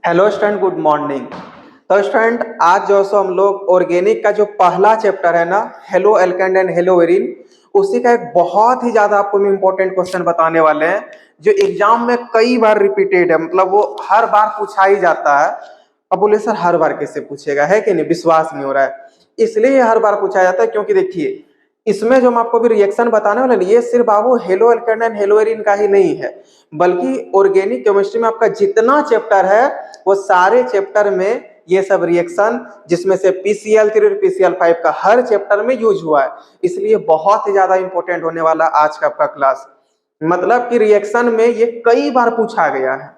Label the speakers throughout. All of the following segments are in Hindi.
Speaker 1: Hello student, good morning. तो स्टूडेंट, आज जो सो हम लोग ऑर्गेनिक का जो पहला चैप्टर है ना, हेलो एल्केन एंड हेलो वेरिन, उसी का एक बहुत ही ज्यादा आपको इम्पोर्टेंट क्वेश्चन बताने वाले हैं जो एग्जाम में कई बार रिपीटेड है। मतलब वो हर बार पूछा ही जाता है। अब बोले सर हर बार कैसे पूछेगा, है कि नहीं, विश्वास नहीं हो रहा है। इसलिए हर बार पूछा जाता है क्योंकि देखिए इसमें जो हम आपको भी रिएक्शन बताने वाले हैं, ये सिर्फ बाबू हेलो एल्केन एंड हेलो वेरिन का ही नहीं है, बल्कि ऑर्गेनिक केमिस्ट्री में आपका जितना चैप्टर है वो सारे चैप्टर में ये सब रिएक्शन, जिसमें से PCl3 और PCl5 का हर चैप्टर में यूज हुआ है। इसलिए बहुत ही ज्यादा इंपॉर्टेंट होने वाला आज का आपका क्लास। मतलब कि रिएक्शन में ये कई बार पूछा गया है,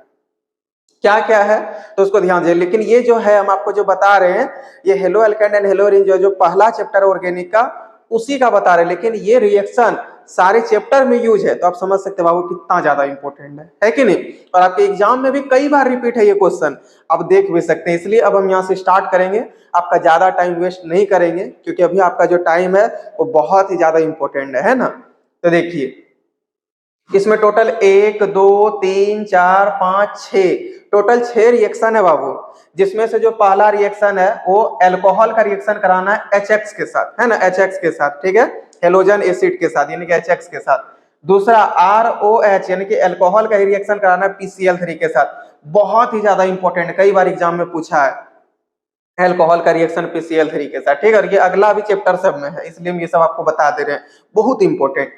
Speaker 1: क्या क्या है तो उसको ध्यान दीजिए। लेकिन ये जो है हम आपको जो बता रहे हैं, ये हेलो एल्केन एंड हेलो वेरिन जो पहला चैप्टर है ऑर्गेनिक का, उसी का बता रहे हैं। लेकिन ये रिएक्शन सारे चैप्टर में यूज है, तो आप समझ सकते बाबू कितना ज्यादा इंपॉर्टेंट है कि नहीं। और आपके एग्जाम में भी कई बार रिपीट है ये क्वेश्चन, आप देख भी सकते हैं। इसलिए अब हम यहाँ से स्टार्ट करेंगे, आपका ज्यादा टाइम वेस्ट नहीं करेंगे, क्योंकि अभी आपका जो टाइम है वो बहुत ही ज्यादा इंपॉर्टेंट है ना। तो देखिए इसमें टोटल 1 2 3 4 5 6 टोटल 6 रिएक्शन है बाबू, जिसमें से जो पहला रिएक्शन है वो अल्कोहल का रिएक्शन कराना है HX के साथ, है ना, HX के साथ, ठीक है, हेलोजन एसिड के साथ यानी कि HX के साथ। दूसरा ROH यानी कि अल्कोहल का रिएक्शन कराना है PCl3 के साथ। बहुत ही ज्यादा इंपॉर्टेंट, कई बार एग्जाम में पूछा है अल्कोहल का रिएक्शन PCl3 के साथ, ठीक है। और ये अगला भी चैप्टर सब में है, इसलिए हम ये सब आपको बता दे रहे हैं, बहुत इंपॉर्टेंट।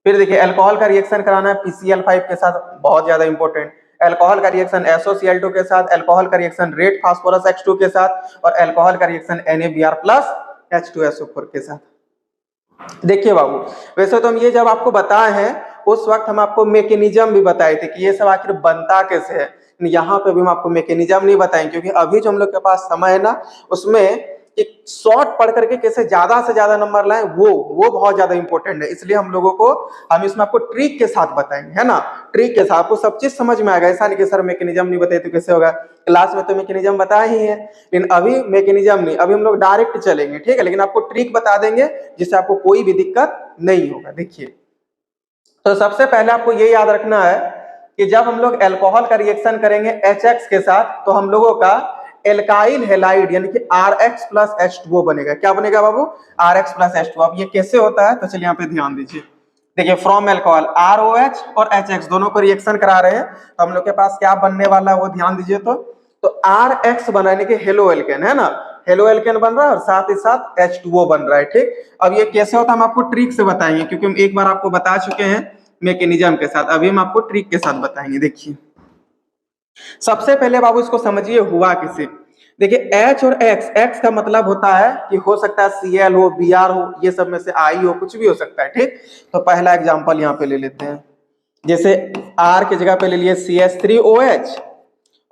Speaker 1: फिर देखिए अल्कोहल का रिएक्शन कराना है PCl5 के साथ, बहुत ज्यादा इंपॉर्टेंट। अल्कोहल का रिएक्शन SOCl2 के साथ, अल्कोहल का रिएक्शन रेड फास्फोरस H2 के साथ, और अल्कोहल का रिएक्शन NaBr प्लस H2SO4 के साथ। देखिए बाबू, वैसे तो हम ये जब आपको बताए हैं उस वक्त हम आपको मैकेनिज्म भी बताए थे कि ये सब आखिर बनता कैसे है। यहाँ पे भी हम आपको मैकेनिज्म नहीं बताएंगे, क्योंकि अभी जो हम लोग के पास समय है ना, उसमें एक शॉर्ट पढ़ करके कैसे ज्यादा से ज्यादा नंबर लाएं वो बहुत ज्यादा इंपॉर्टेंट है। इसलिए हम इसमें आपको ट्रिक के साथ बताएंगे, है ना। ट्रिक के साथ आपको सब चीज समझ में आएगा। ऐसा नहीं कि सर मैकेनिज्म नहीं बताए तो कैसे होगा, क्लास में तो मैकेनिज्म बताया ही है, लेकिन अभी मैकेनिज्म नहीं, अभी हम लोग डायरेक्ट चलेंगे, ठीक है। लेकिन आपको ट्रिक बता देंगे जिससे आपको कोई भी दिक्कत नहीं होगा। देखिए तो सबसे पहले आपको ये याद रखना है कि जब हम लोग अल्कोहल का रिएक्शन करेंगे HX के साथ, तो हम लोगों का एल्काइल हैलाइड यानी कि RH प्लस H2O बनेगा। क्या बनेगा बाबू? RH plus H2O। अब ये कैसे होता है तो चलिए यहाँ पे ध्यान दीजिए। देखिए फ्रॉम अल्कोहल ROH और HX दोनों को रिएक्शन करा रहे हैं, तो हम लोग के पास क्या बनने वाला है वो ध्यान दीजिए। तो RH बनाने के हेलो एल्केन, है ना, हेलो एल्केन बन रहा है और साथ ही साथ H2O बन रहा है, ठीक। अब ये कैसे होता है हम आपको ट्रिक से बताएंगे, क्योंकि हम एक बार आपको बता चुके हैं मैकेनिज्म के साथ, अभी हम आपको ट्रिक के साथ बताएंगे। देखिए सबसे पहले बाबू इसको समझिए हुआ किसे। देखिए H और X का मतलब होता है कि हो सकता है Cl हो, Br हो, ये सब में से I हो, कुछ भी हो सकता है, ठीक। तो पहला एग्जांपल यहाँ पे ले लेते हैं। जैसे R की जगह पे ले लिए CH3OH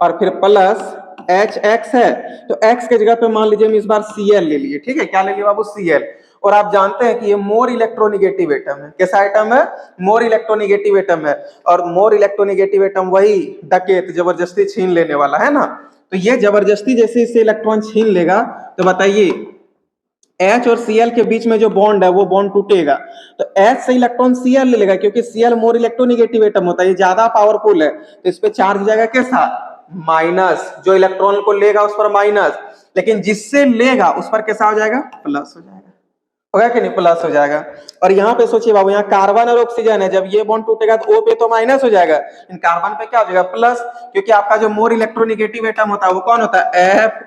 Speaker 1: और फिर प्लस HX है, तो X के जगह पे मान लीजिए हम इस बार Cl ले लिए, ठीक है। क्या ले लिए बाबू? Cl। और आप जानते हैं कि ये मोर इलेक्ट्रोनिगेटिव एटम है। कैसा एटम है? मोर इलेक्ट्रोनिगेटिव एटम है। और मोर इलेक्ट्रोनिगेटिव एटम वही डकैत, जबरदस्ती छीन लेने वाला, है ना। तो ये जबरदस्ती जैसे इससे इलेक्ट्रॉन छीन लेगा, तो बताइए H और Cl के बीच में जो बॉन्ड है वो बॉन्ड टूटेगा, तो H से इलेक्ट्रॉन Cl ले लेगा, क्योंकि Cl मोर इलेक्ट्रोनिगेटिव एटम होता है, ये ज्यादा पावरफुल है, तो इस पे चार्ज हो जाएगा कैसा? माइनस। जो इलेक्ट्रॉन को लेगा उस पर माइनस, लेकिन जिससे लेगा उस पर कैसा हो जाएगा? प्लस हो जाएगा, होगा कि नहीं? प्लस हो जाएगा। और यहाँ पे सोचिए बाबू, यहाँ कार्बन और ऑक्सीजन है, जब ये बॉन्ड टूटेगा तो O पे तो माइनस हो जाएगा, लेकिन कार्बन पे क्या हो जाएगा? प्लस, क्योंकि आपका जो मोर इलेक्ट्रोनिगेटिव एटम होता है वो कौन होता है?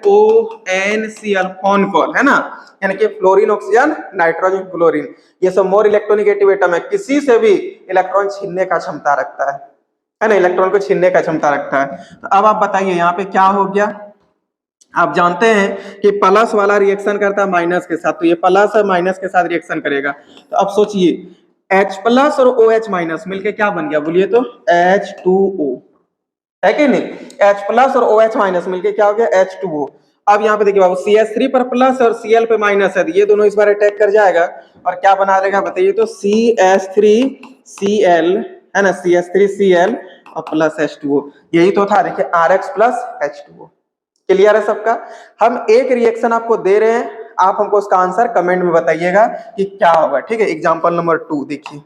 Speaker 1: FONCl, फोनकॉल, है ना, यानी कि फ्लोरीन ऑक्सीजन नाइट्रोजन क्लोरीन, ये सब मोर इलेक्ट्रोनिगेटिव एटम है, किसी से भी इलेक्ट्रॉन छीनने का क्षमता रखता है ना, इलेक्ट्रॉन को छीनने का क्षमता रखता है। तो अब आप बताइए यहाँ पे क्या हो गया। आप जानते हैं कि प्लस वाला रिएक्शन करता है माइनस के साथ, तो ये प्लस और माइनस के साथ रिएक्शन करेगा। तो अब सोचिए H प्लस और OH माइनस मिलके क्या बन गया? बोलिए तो H2O, है कि नहीं? H प्लस और OH माइनस मिलके क्या हो गया? H2O। अब यहाँ पे देखिए बाबू, CH3 पर प्लस और Cl पे माइनस है, ये दोनों इस बार अटैक कर जाएगा और क्या बना देगा बताइए तो? CH3Cl, है ना, CH3Cl और प्लस H2O, यही तो था। देखिए RH प्लस H2O। क्लियर है सबका? हम एक रिएक्शन आपको दे रहे हैं, आप हमको उसका आंसर कमेंट में बताइएगा कि क्या होगा, ठीक है। एग्जांपल नंबर 2 देखिए,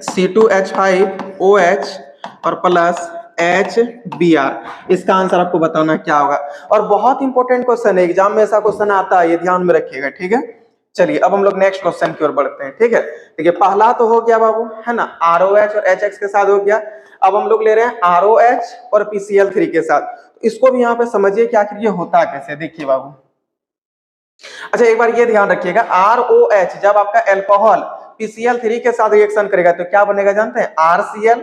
Speaker 1: C2H5OH और प्लस HBr। इसका आंसर आपको बताना क्या होगा। और बहुत इंपॉर्टेंट क्वेश्चन है, एग्जाम में ऐसा क्वेश्चन आता है, ये ध्यान में रखिएगा, ठीक है। चलिए अब हम लोग नेक्स्ट क्वेश्चन की ओर बढ़ते हैं, ठीक है। देखिए पहला तो हो गया बाबू, है ना, ROH और HX के साथ हो गया। अब हम लोग ले रहे हैं ROH और PCl3 के साथ। इसको भी यहाँ पे समझिए कि आखिर ये होता कैसे। देखिए बाबू, अच्छा एक बार ये ध्यान रखिएगा, ROH जब आपका एल्कोहल PCl3 के साथ रिएक्शन करेगा तो क्या बनेगा जानते हैं, RCl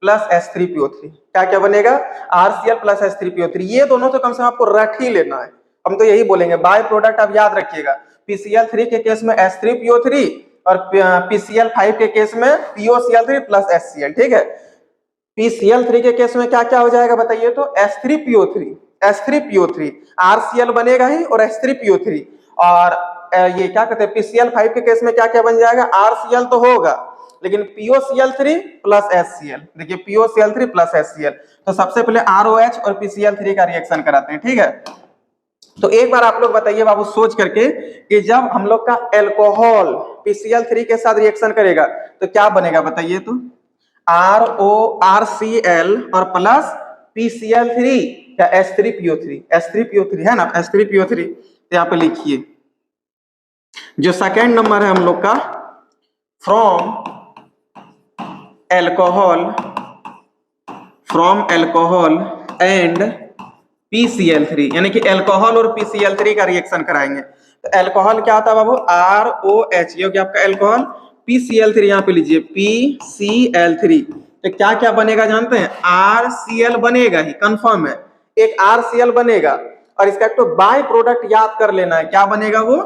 Speaker 1: प्लस H3PO3। क्या क्या बनेगा, RCl प्लस H3PO3। ये दोनों तो कम से कम आपको रट ही लेना है, हम तो यही बोलेंगे। बाय प्रोडक्ट आप याद रखिएगा, PCl3 के केस में H3PO3 और PCl5 के केस में POCl3 प्लस HCl, ठीक है। PCl3 के केस में क्या क्या हो जाएगा बताइए तो, H3PO3 RCl बनेगा ही और H3PO3। और ये क्या कहते हैं, PCl5 के केस में क्या क्या बन जाएगा, RCl तो होगा लेकिन POCl3 प्लस HCl। देखिए POCl3 प्लस HCl। तो सबसे पहले ROH और PCl3 का रिएक्शन कराते हैं, ठीक है। तो एक बार आप लोग बताइए बाबू सोच करके कि जब हम लोग का एल्कोहल PCl3 के साथ रिएक्शन करेगा तो क्या बनेगा बताइए तो, RCl और प्लस PCl3 या H3PO3 है ना, H3PO3। तो यहाँ पे लिखिए जो सेकेंड नंबर है हम लोग का, फ्रॉम एल्कोहल एंड PCl3, यानी कि एल्कोहल और PCl3 का रिएक्शन कराएंगे। तो एल्कोहल क्या होता है बाबू, ROH, ये हो गया आपका एल्कोहल। PCl3 यहाँ पे लीजिए PCl3। तो क्या क्या बनेगा जानते हैं, RCl बनेगा ही, कंफर्म है, एक RCl बनेगा। और इसका एक तो बाय प्रोडक्ट याद कर लेना है, क्या बनेगा वो,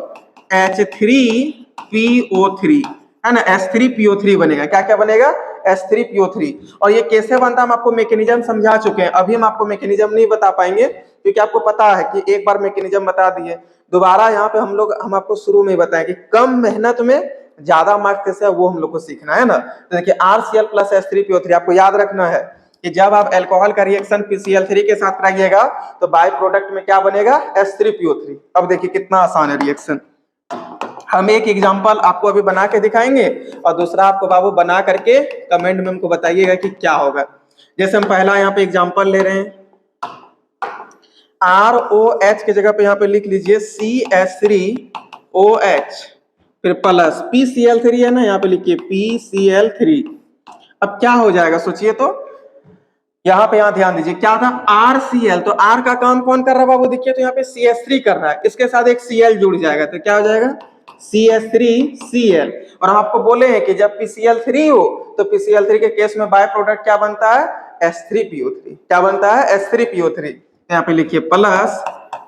Speaker 1: H3PO3, है ना, H3PO3 बनेगा। क्या क्या बनेगा, H3PO3। और ये कैसे बनता है हम आपको मैकेनिज्म समझा चुके हैं, अभी हम आपको मैकेनिज्म नहीं बता पाएंगे क्योंकि आपको पता है कि एक बार मैकेनिज्म बता दिए, दोबारा यहाँ पे हम आपको शुरू में बताएं कि कम मेहनत में ज्यादा मार्क्स कैसे है वो हम लोग को सीखना है ना। तो देखिए RCl प्लस H3PO3 आपको याद रखना है कि जब आप एल्कोहल का रिएक्शन PCl3 के साथ कराइएगा तो बाय प्रोडक्ट में क्या बनेगा, H3PO3। अब देखिए कितना आसान है रिएक्शन। हम एक एग्जांपल आपको अभी बना के दिखाएंगे और दूसरा आपको बाबू बना करके कमेंट में हमको बताइएगा कि क्या होगा। जैसे हम पहला यहाँ पे एग्जांपल ले रहे हैं, ROH की जगह पे यहाँ पे लिख लीजिए CH3OH, फिर प्लस PCl3 है ना, यहाँ पे लिखिए PCl3। अब क्या हो जाएगा सोचिए तो, यहाँ पे यहाँ ध्यान दीजिए क्या था, RCl। तो R का काम कौन कर रहा है बाबू, देखिए तो यहाँ पे CH3 कर रहा है, इसके साथ एक Cl जुड़ जाएगा तो क्या हो जाएगा, CH3Cl। और हम आपको बोले हैं कि जब PCl3 हो तो PCl3 के केस में बाय प्रोडक्ट क्या बनता है, H3PO3। क्या बनता है, H3PO3। यहाँ पे लिखिए प्लस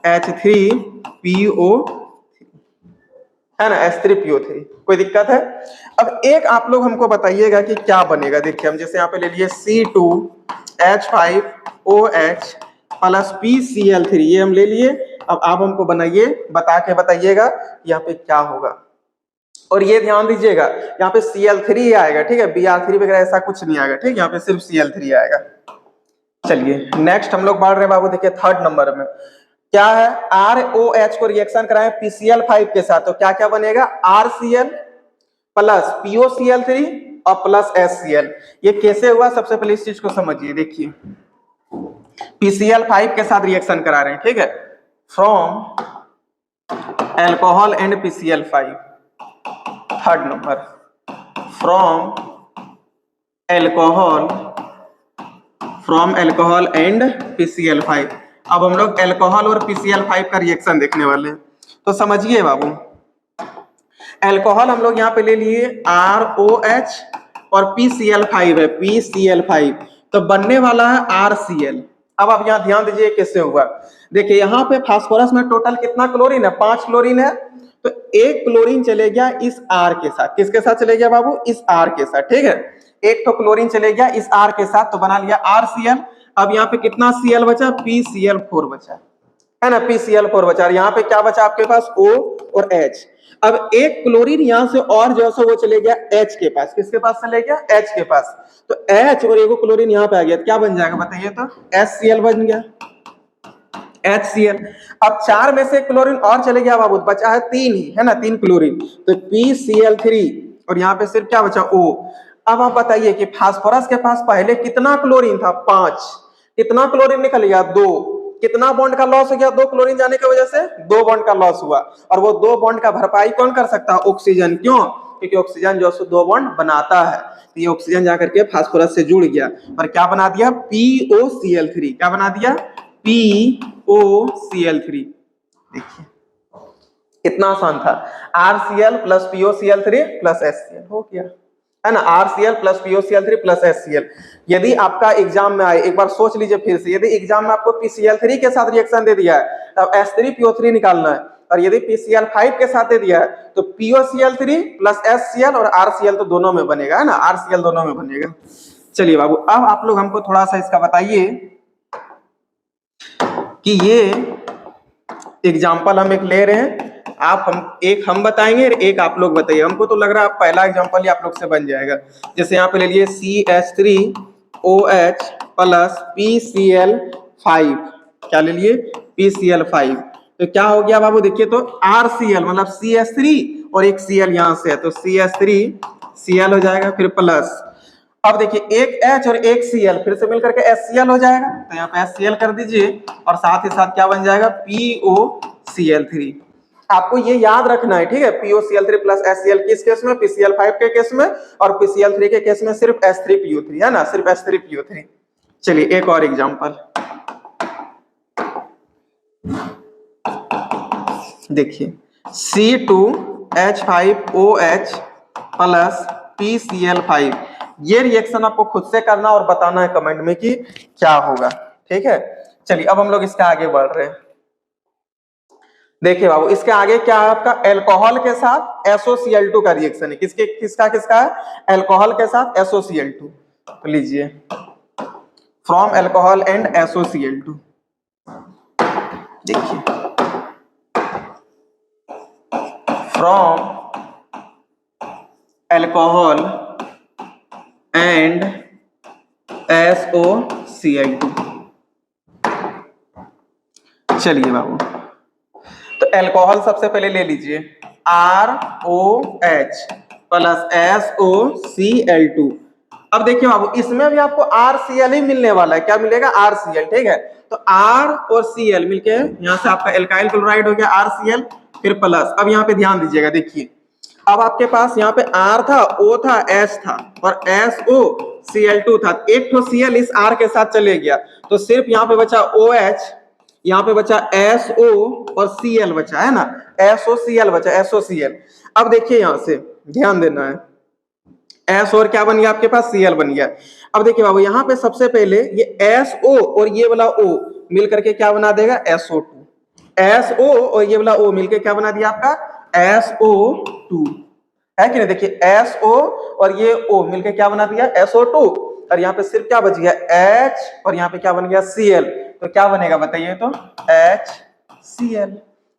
Speaker 1: H3PO, है ना, H3PO3। कोई दिक्कत है। अब एक आप लोग हमको बताइएगा कि क्या बनेगा। देखिए हम जैसे यहाँ पे ले लिए C2H5OH प्लस PCl3, ये हम ले लिए। अब आप हमको बनाइए, बता के बताइएगा यहाँ पे क्या होगा। और ये ध्यान दीजिएगा यहाँ पे Cl3 आएगा, ठीक है, Br3 वगैरह ऐसा कुछ नहीं आएगा, ठीक है, यहाँ पे सिर्फ Cl3 आएगा। चलिए नेक्स्ट हम लोग बढ़ रहे हैं बाबू, देखिए थर्ड नंबर में क्या है, ROH को रिएक्शन कराएं PCl5 के साथ तो क्या क्या बनेगा, RCl प्लस POCl3 और प्लस HCl। ये कैसे हुआ, सबसे पहले इस चीज को समझिए। देखिए PCl5 के साथ रिएक्शन करा रहे हैं, ठीक है, from alcohol and PCl5। Third number, from alcohol and PCl5। अब हम लोग एल्कोहल और PCl5 का रिएक्शन देखने वाले हैं। तो समझिए बाबू, एल्कोहल हम लोग यहाँ पे ले लिए ROH और PCl5 है PCl5, तो बनने वाला है RCl। अब आप यहाँ ध्यान दीजिए कैसे हुआ। देखिए यहाँ पे फास्फोरस में टोटल कितना क्लोरीन है, 5 क्लोरीन है। तो एक क्लोरीन चले गया इस R के साथ, किसके साथ चले गया बाबू, इस R के साथ, ठीक है, एक तो क्लोरीन चले गया इस R के साथ तो बना लिया RCl। अब यहाँ पे कितना Cl बचा, PCl4 बचा, है ना, PCl4 बचा। यहाँ पे क्या बचा आपके पास, O और H। अब एक क्लोरीन यहाँ से और जो है वो चले गया H के पास, किसके पास चले गया, H के पास। तो H और एगो क्लोरीन यहाँ पे आ गया, क्या बन जाएगा बताइए तो, HCl बन गया, HCl। अब 4 में से क्लोरीन और चले गया बाबू, बचा है 3 ही, है ना, 3 क्लोरीन, तो PCl3 और यहाँ पे सिर्फ क्या बचा, O। अब आप बताइए कि फास्फोरस के पास पहले कितना क्लोरीन था, 5, कितना क्लोरीन निकल गया, 2, कितना बॉन्ड का लॉस हो गया, 2 क्लोरीन जाने की वजह से 2 बॉन्ड का लॉस हुआ, और वो 2 बॉन्ड का भरपाई कौन कर सकता है, ऑक्सीजन। क्यों? क्योंकि ऑक्सीजन जो है 2 बॉन्ड बनाता है, तो ये ऑक्सीजन जाकर के फास्फोरस से जुड़ गया और क्या बना दिया, POCl3। क्या बना दिया, POCl3। देखिए कितना आसान था, RCl plus POCl3 plus HCl हो गया, है ना, RCl plus POCl3 plus HCl। यदि आपका एग्जाम में आए, एक बार सोच लीजिए फिर से, यदि एग्जाम में आपको PCl3 के साथ रिएक्शन दे दिया है तब H3PO3 निकालना है, और यदि PCl5 के साथ दे दिया है तो POCl3 प्लस HCl और RCl तो दोनों में बनेगा, है ना, RCl दोनों में बनेगा। चलिए बाबू, अब आप लोग हमको थोड़ा सा इसका बताइए कि ये एग्जाम्पल हम एक ले रहे हैं, हम बताएंगे और एक आप लोग बताइए। हमको तो लग रहा है पहला एग्जांपल ही आप लोग से बन जाएगा। जैसे यहाँ पे ले लिए CH3OH प्लस PCl5, क्या ले लिए, PCl5, तो क्या हो गया बाबू, देखिए तो RCl मतलब CH3 और एक Cl यहाँ से है तो CH3Cl हो जाएगा, फिर प्लस, अब देखिए एक H और एक Cl फिर से मिलकर के HCl हो जाएगा, तो यहाँ पे HCl कर दीजिए और साथ ही साथ क्या बन जाएगा, POCl3। आपको ये याद रखना है, ठीक है, POCl3 प्लस HCl किस केस में, PCl5 के केस में, और PCl3 के केस में सिर्फ H3PO3, है ना, सिर्फ H3PO3। चलिए एक और एग्जांपल देखिए, C2H5OH प्लस PCl5। ये रिएक्शन आपको खुद से करना और बताना है कमेंट में कि क्या होगा, ठीक है। चलिए अब हम लोग इसके आगे बढ़ रहे हैं। देखिए बाबू, इसके आगे क्या है, आपका एल्कोहल के साथ SOCl2 का रिएक्शन है। किसका है, एल्कोहल के साथ SOCl2। तो लीजिए, फ्रॉम एल्कोहल एंड SOCl2, देखिए फ्रॉम एल्कोहल एंड SOCl2। चलिए बाबू, तो एल्कोहल सबसे पहले ले लीजिए, ROH प्लस SOCl2। अब देखिए बाबू, इसमें भी आपको RCl ही मिलने वाला है, क्या मिलेगा, RCl, ठीक है। तो R और Cl मिलके यहाँ से आपका एल्काइल क्लोराइड हो गया RCl, फिर प्लस। अब यहाँ पे ध्यान दीजिएगा, देखिए अब आपके पास यहाँ पे R था, O था, H था और SOCl2 था, एक तो Cl इस R के साथ चले गया, तो सिर्फ यहाँ पे बचा OH, यहाँ पे बचा SO और Cl बचा, है ना, SOCl बचा, SOCl। अब देखिए यहाँ से ध्यान देना है, S और क्या बन गया आपके पास, Cl बन गया। अब देखिए बाबू, यहाँ पे सबसे पहले ये SO और ये वाला O मिल करके क्या बना देगा, SO2। SO और ये वाला O मिलके क्या बना दिया आपका, SO2, है कि नहीं। देखिए SO और ये O मिलके क्या बना दिया, SO2, और यहाँ पे सिर्फ क्या बच गया, H, और यहाँ पे क्या बन गया, Cl। तो क्या बनेगा बताइए, तो HCl।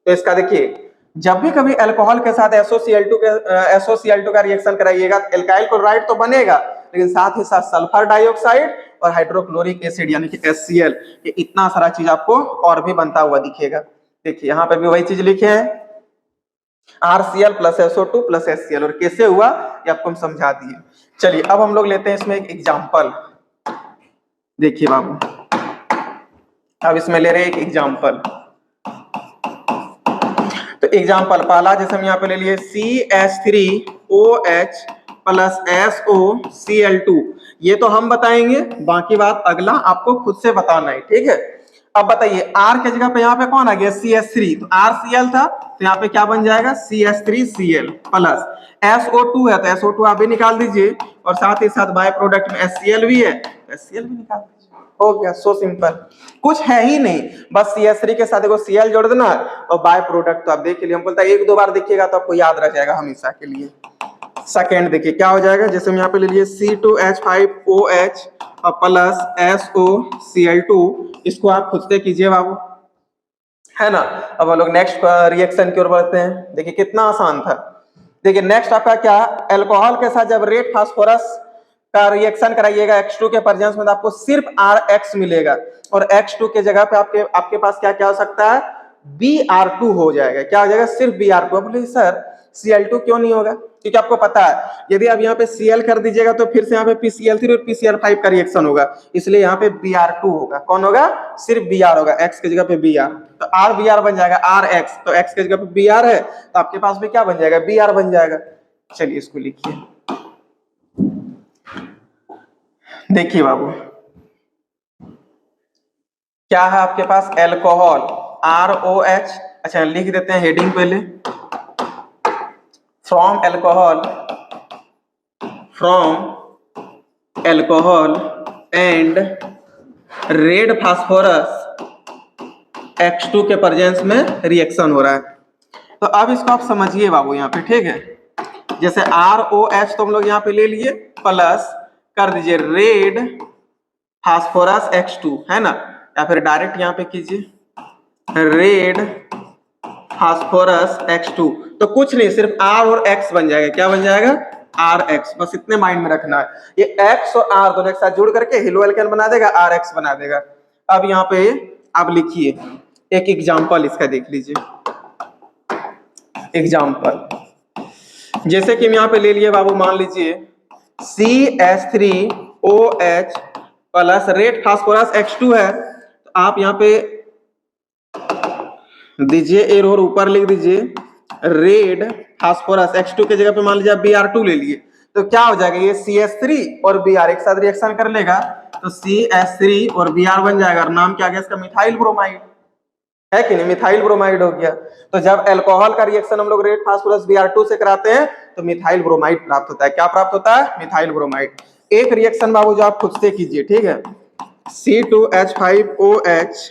Speaker 1: तो इसका देखिए, जब भी कभी अल्कोहल के साथ SOCl2 का रिएक्शन कराइएगा, एल्काइल क्लोराइड तो बनेगा, लेकिन साथ ही साथ सल्फर डाइऑक्साइड और हाइड्रोक्लोरिक एसिड यानी कि HCl, ये इतना सारा चीज आपको और भी बनता हुआ दिखेगा। देखिए यहाँ पे भी वही चीज लिखे हैं, RCl plus SO2 plus HCl, और कैसे हुआ ये आपको हम समझा दिए। चलिए अब हम लोग लेते हैं इसमें एक एग्जाम्पल। देखिए बाबू, अब इसमें ले रहे हैं एक एग्जाम्पल। तो एग्जाम्पल पहला, जैसे हम यहाँ पे ले लिए CH3OH प्लस SOCl2, ये तो हम बताएंगे, बाकी बात अगला आपको खुद से बताना है, ठीक है। अब बताइए, R के जगह पे यहाँ पे कौन आ गया, CH3, तो RCl था, तो यहाँ पे क्या बन जाएगा, CH3Cl प्लस SO2 है, तो SO2 आप भी निकाल दीजिए, और साथ ही साथ बाय प्रोडक्ट में HCl भी है, तो HCl भी निकाल दीजिए, हो गया, सो सिंपल, कुछ है ही नहीं, बस CH3 के साथ Cl जोड़ देना और बाय प्रोडक्ट तो आप देख लिए। हम बोलता है एक दो बार देखिएगा तो आपको याद रह जाएगा हमेशा के लिए। सेकेंड देखिए क्या हो जाएगा, जैसे हम यहाँ पे ले लिए C2H5OH प्लस SOCl2, इसको आप खुद से कीजिए बाबू, है ना। अब हम लोग नेक्स्ट रिएक्शन की ओर बढ़ते हैं। देखिए कितना आसान था। देखिए नेक्स्ट आपका क्या, अल्कोहल के साथ जब रेड फास्फोरस का रिएक्शन कराइएगा X2 के प्रेजेंस में, तो आपको सिर्फ RX मिलेगा, और X2 के जगह पे आपके पास क्या क्या हो सकता है, Br2 हो जाएगा। क्या हो जाएगा? सिर्फ Br2। बोले सर Cl2 क्यों नहीं होगा? क्योंकि आपको पता है यदि आप यहाँ पे Cl कर दीजिएगा तो फिर से यहाँ पे PCl3 और PCl5 का रिएक्शन होगा, इसलिए यहाँ पे Br2 होगा। कौन होगा? सिर्फ Br होगा, X की जगह पे Br। तो RBr बन जाएगा, RX तो X की जगह पे Br है तो आपके पास में क्या बन जाएगा? Br बन जाएगा। चलिए इसको लिखिए। देखिए बाबू क्या है आपके पास? Alcohol ROH। अच्छा लिख देते हैं हेडिंग पहले, from alcohol and red phosphorus X2 के प्रेजेंस में रिएक्शन हो रहा है। तो अब इसको आप समझिए बाबू यहाँ पे, ठीक है। जैसे ROH तो हम लोग यहाँ पे ले लिए, प्लस कर दीजिए रेड फास्फोरस X2, है ना, या फिर डायरेक्ट यहाँ पे कीजिए रेड फास्फोरस X2। तो कुछ नहीं, सिर्फ R और X बन जाएगा। क्या बन जाएगा? RX। बस इतने माइंड में रखना है, ये X और R दोनों एक साथ जुड़ करके हेलो एल्केन बना देगा, RX बना देगा। अब यहाँ पे आप लिखिए एक एग्जांपल इसका, देख लीजिए एग्जांपल। जैसे कि हम यहाँ पे ले लिए बाबू, मान लीजिए CH3OH plus red phosphorus X2 है, तो आप यहाँ पे दीजिए एरो, ऊपर लिख दीजिए रेड फास्फोरस X2 के जगह पे मान लीजिए आप Br2 ले लिए, तो क्या हो जाएगा? ये CH3 और Br एक साथ रिएक्शन कर लेगा तो CH3 और Br बन जाएगा, और नाम क्या आ गया इसका? मिथाइल ब्रोमाइड, है कि नहीं? मिथाइल ब्रोमाइड हो गया। तो जब अल्कोहल का रिएक्शन हम लोग रेड फास्फोरस Br2 से कराते हैं तो मिथाइल ब्रोमाइड प्राप्त होता है। क्या प्राप्त होता है? Methyl bromide. एक रिएक्शन बाबू जो आप खुद से कीजिए, ठीक है। C2H5OH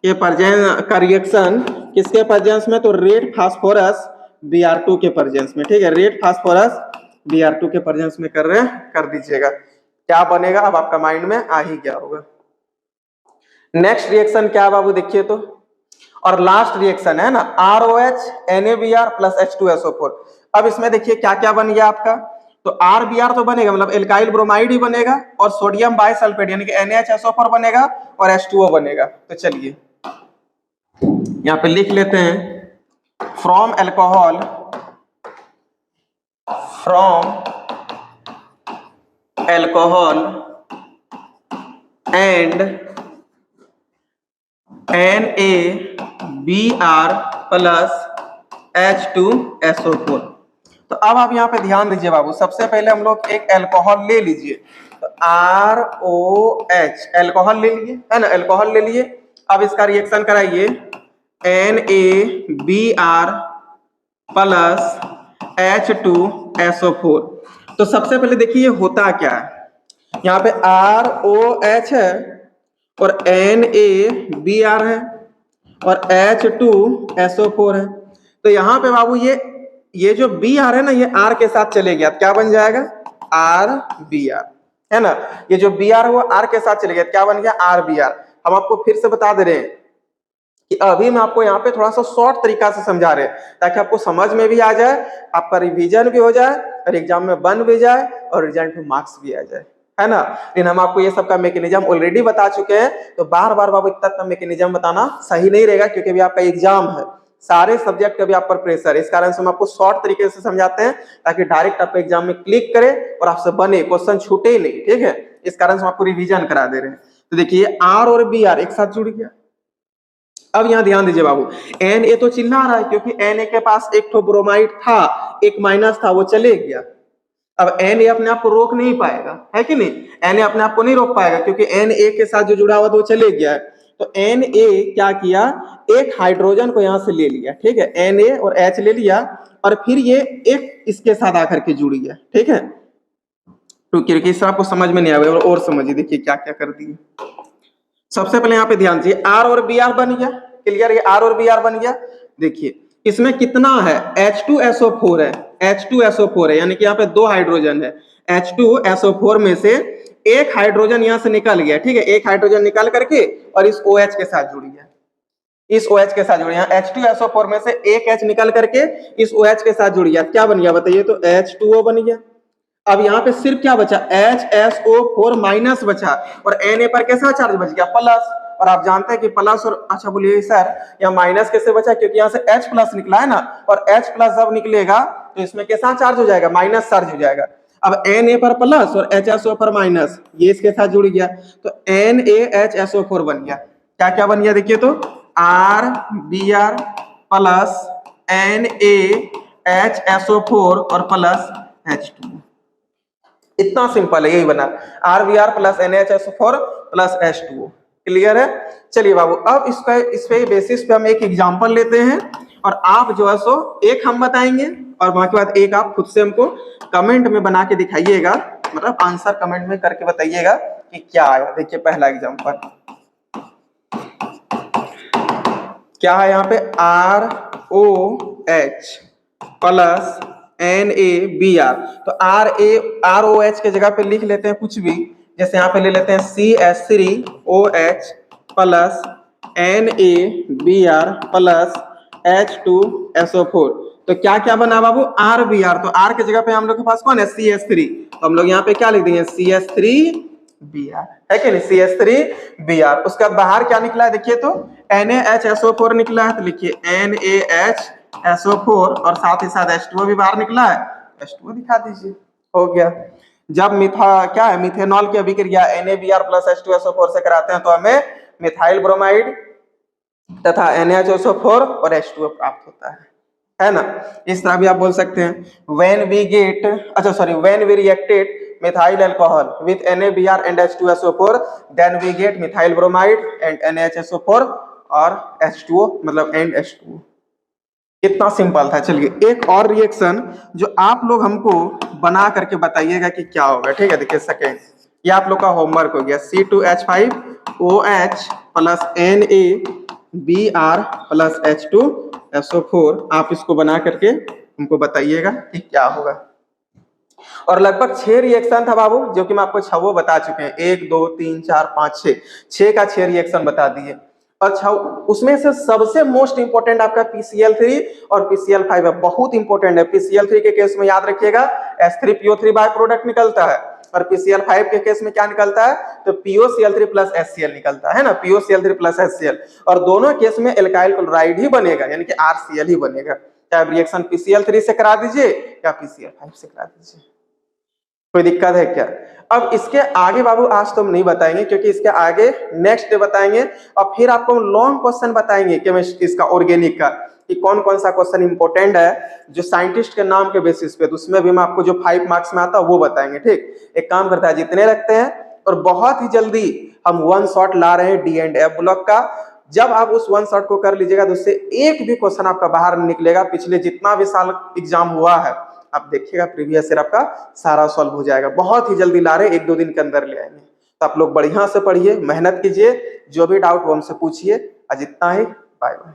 Speaker 1: के प्रेजेंस का रिएक्शन किसके प्रेजेंस में? तो रेड फास्फोरस Br2 के प्रेजेंस में, ठीक है। रेड फास्फोरस Br2 के प्रेजेंस में कर रहे हैं, कर दीजिएगा। क्या बनेगा? अब आपका माइंड में आ ही गया होगा। नेक्स्ट रिएक्शन क्या बाबू देखिए तो, और लास्ट रिएक्शन है ना, ROH NaBr प्लस H2SO4। अब इसमें देखिए क्या क्या बन गया आपका? तो RBr तो बनेगा, मतलब एल्काइल ब्रोमाइड ही बनेगा, और सोडियम बाइसल्फेट यानी कि NaHSO4 बनेगा, और H2O बनेगा। तो चलिए यहाँ पे लिख लेते हैं, from alcohol and NaBr plus H2SO4। तो अब आप यहाँ पे ध्यान दीजिए बाबू, सबसे पहले हम लोग एक एल्कोहल ले लीजिए, तो ROH एल्कोहल ले लिए, है ना, एल्कोहल ले लिए। अब इसका रिएक्शन कराइए NaBr प्लस H2SO4। तो सबसे पहले देखिए ये होता क्या है, यहाँ पे ROH है और NaBr है और H2SO4 है। तो यहाँ पे बाबू ये जो Br है ना, ये R के साथ चले गया, क्या बन जाएगा? RBr, है ना। ये जो Br है वो R के साथ चले गया, क्या बन गया? RBr। हम आपको फिर से बता दे रहे हैं कि अभी मैं आपको यहाँ पे थोड़ा सा शॉर्ट तरीका से समझा रहे हैं ताकि आपको समझ में भी आ जाए, आपका रिवीजन भी हो जाए और एग्जाम में बन भी जाए और रिजल्ट में मार्क्स भी आ जाए, है ना। लेकिन हम आपको ये सब का मैकेनिज्म ऑलरेडी बता चुके हैं, तो बार बार बाबू इतना मैकेनिज्म बताना सही नहीं रहेगा, क्योंकि अभी आपका एग्जाम है, सारे सब्जेक्ट का भी आप पर प्रेशर है। इस कारण से हम आपको शॉर्ट तरीके से समझाते हैं ताकि डायरेक्ट आपको एग्जाम में क्लिक करे और आपसे बने, क्वेश्चन छूटे ही नहीं, ठीक है। इस कारण से हम आपको रिवीजन करा दे रहे हैं। तो देखिए R और Br एक साथ जुड़ गया। अब यहाँ ध्यान दीजिए बाबू, Na तो चिल्ला रहा है क्योंकि Na के पास एक तो ब्रोमाइड था, एक माइनस था, वो चले गया। अब Na अपने आप को रोक नहीं पाएगा, है कि नहीं? Na अपने आप को नहीं रोक पाएगा क्योंकि Na के साथ जो जुड़ा हुआ था वो चले गया है। तो Na क्या किया, एक हाइड्रोजन को यहाँ से ले लिया, ठीक है, Na और H ले लिया, और फिर ये एक इसके साथ आकर के जुड़ गया, ठीक है। तो क्योंकि इस आपको समझ में नहीं आएगा और समझिए, देखिए क्या क्या कर दिए। सबसे पहले यहाँ पे ध्यान दीजिए, R और Br बन गया, क्लियर, ये R और Br बन गया। देखिए इसमें कितना है? H2SO4 है, H2SO4 है, यानी कि यहाँ पे दो हाइड्रोजन है। H2SO4 में से एक हाइड्रोजन यहाँ से निकल गया, ठीक है, एक हाइड्रोजन निकाल करके और इस OH के साथ जुड़ गया, इस OH के साथ जुड़ गया। H2SO4 में से एक H निकल करके इस OH के साथ जुड़ गया, क्या बन गया बताइए? तो H2O बन गया। अब यहाँ पे सिर्फ क्या बचा? HSO4 माइनस बचा, और Na पर कैसा चार्ज बच गया? प्लस। और आप जानते हैं कि प्लस और अच्छा बोलिए सर यहाँ माइनस कैसे बचा, क्योंकि यहाँ से H प्लस निकला है ना, और H प्लस जब निकलेगा तो इसमें कैसा चार्ज हो जाएगा, माइनस चार्ज हो जाएगा। अब Na पर प्लस और HSO पर माइनस, ये इसके साथ जुड़ गया तो NaHSO4 बन गया। क्या क्या बन गया देखिए तो RBr प्लस NaHSO4 और प्लस H2। इतना सिंपल है, यही बना RBr plus NaHSO4 plus H2O। Clear है? चलिए बाबू, अब इस पे बेसिस पे हम एक एग्जांपल लेते हैं और आप जो है सो एक हम बताएंगे और वहां के बाद एक आप खुद से हमको कमेंट में बना के दिखाइएगा, मतलब आंसर कमेंट में करके बताइएगा कि क्या आया। देखिए पहला एग्जांपल क्या है, यहाँ पे ROH प्लस NaBr, तो ROH के जगह पे लिख लेते हैं कुछ भी, जैसे यहाँ पे ले लेते हैं CH3OH plus NaBr plus H2SO4। तो क्या क्या बना बाबू, RBr, तो R के जगह पे हम लोग के पास कौन है, CH3, तो हम लोग यहाँ पे क्या लिख देंगे CH3Br, है कि नहीं, CH3Br। उसके बाद बाहर क्या निकला है देखिए तो NaHSO4 निकला है, तो लिखिए NaHSO4 और साथ ही साथ H2O भी बाहर निकला है, H2O दिखा दीजिए, हो गया। जब क्या है मिथेनॉल की अभिक्रिया NaBr प्लस H2SO4 से कराते हैं तो हमें मिथाइल ब्रोमाइड तथा NaHSO4 और H2O प्राप्त होता है ना। इस तरह भी आप बोल सकते हैं when we reacted methyl alcohol with NaBr and H2SO4 then we get methyl bromide and NaHSO4 और H2O मतलब and H2O। इतना सिंपल था। चलिए एक और रिएक्शन जो आप लोग हमको बना करके बताइएगा कि क्या होगा, ठीक है। देखिए सेकेंड, ये आप लोग का होमवर्क हो गया, C2H5OH plus NaBr plus H2SO4, आप इसको बना करके हमको बताइएगा कि क्या होगा। और लगभग 6 रिएक्शन था बाबू, जो कि मैं आपको 6 बता चुके हैं, 1 2 3 4 5 6 का 6 रिएक्शन बता दिए। अच्छा, उसमें से सबसे मोस्ट इंपोर्टेंट आपका PCl3 और PCl5 है, बहुत इंपोर्टेंट है। PCl3 के केस में याद रखिएगा H3PO3 बाय प्रोडक्ट निकलता है, और PCl5 के केस में क्या निकलता है, तो POCl3 प्लस HCl निकलता है ना, POCl3 प्लस HCl, और दोनों केस में एल्काइल क्लोराइड ही बनेगा, यानी कि RCl ही बनेगा। चाहे रिएक्शन PCl3 से करा दीजिए या PCl5 से करा दीजिए, कोई दिक्कत है क्या? अब इसके आगे बाबू आज तो हम नहीं बताएंगे, क्योंकि इसके आगे नेक्स्ट डे बताएंगे, और फिर आपको हम लॉन्ग क्वेश्चन बताएंगे केमिस्ट्री इसका ऑर्गेनिक का, कि कौन कौन सा क्वेश्चन इंपॉर्टेंट है जो साइंटिस्ट के नाम के बेसिस पे, तो उसमें भी हम आपको जो 5 मार्क्स में आता है वो बताएंगे, ठीक। एक काम करता है, जितने रखते हैं, और बहुत ही जल्दी हम 1 शॉट ला रहे हैं D&F ब्लॉक का। जब आप उस 1 शॉट को कर लीजिएगा तो उससे एक भी क्वेश्चन आपका बाहर निकलेगा, पिछले जितना भी साल एग्जाम हुआ है आप देखिएगा प्रीवियस ईयर आपका सारा सॉल्व हो जाएगा। बहुत ही जल्दी ला रहे, 1-2 दिन के अंदर ले आएंगे। तो आप लोग बढ़िया से पढ़िए, मेहनत कीजिए, जो भी डाउट वो हमसे पूछिए। आज इतना ही, बाय बाय।